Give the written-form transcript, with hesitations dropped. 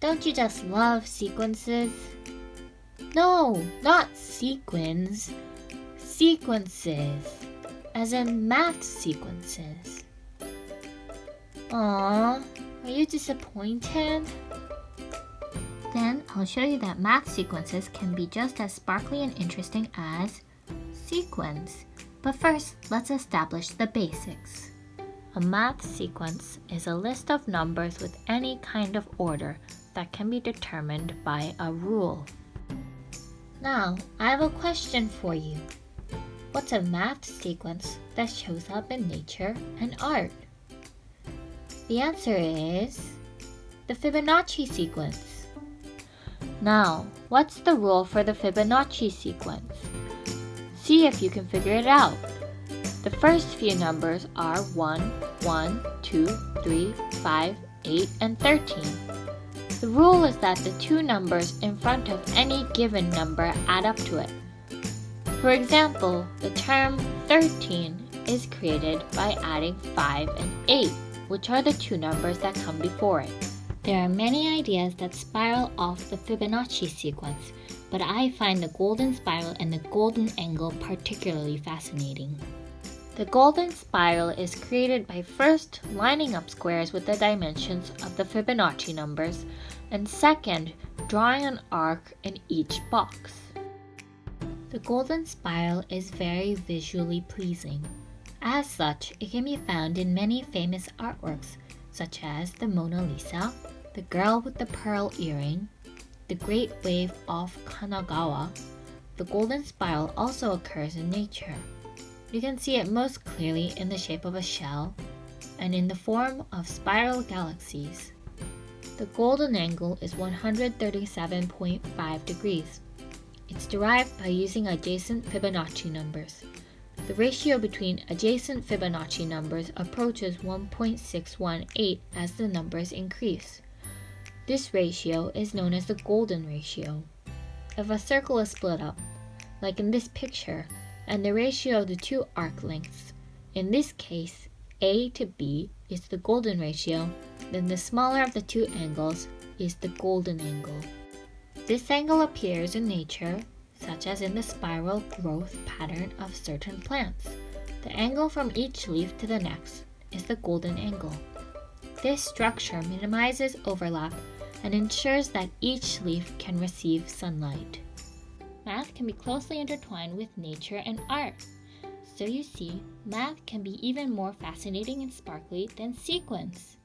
Don't you just love sequences? No, not sequins. Sequences, as in math sequences. Aww, are you disappointed? Then I'll show you that math sequences can be just as sparkly and interesting as sequence. But first, let's establish the basics. A math sequence is a list of numbers with any kind of order that can be determined by a rule. Now, I have a question for you. What's a math sequence that shows up in nature and art? The answer is the Fibonacci sequence. Now, what's the rule for the Fibonacci sequence? See if you can figure it out. The first few numbers are 1, 1, 2, 3, 5, 8, and 13. The rule is that the two numbers in front of any given number add up to it. For example, the term 13 is created by adding 5 and 8, which are the two numbers that come before it. There are many ideas that spiral off the Fibonacci sequence, but I find the golden spiral and the golden angle particularly fascinating. The golden spiral is created by first lining up squares with the dimensions of the Fibonacci numbers, and second, drawing an arc in each box. The golden spiral is very visually pleasing. As such, it can be found in many famous artworks, such as the Mona Lisa, the girl with the pearl earring, the Great Wave off Kanagawa. The golden spiral also occurs in nature. You can see it most clearly in the shape of a shell and in the form of spiral galaxies. The golden angle is 137.5 degrees. It's derived by using adjacent Fibonacci numbers. The ratio between adjacent Fibonacci numbers approaches 1.618 as the numbers increase. This ratio is known as the golden ratio. If a circle is split up, like in this picture, and the ratio of the two arc lengths, in this case A to B is the golden ratio, then the smaller of the two angles is the golden angle. This angle appears in nature, such as in the spiral growth pattern of certain plants. The angle from each leaf to the next is the golden angle. This structure minimizes overlap and ensures that each leaf can receive sunlight. Math can be closely intertwined with nature and art. So you see, math can be even more fascinating and sparkly than sequence.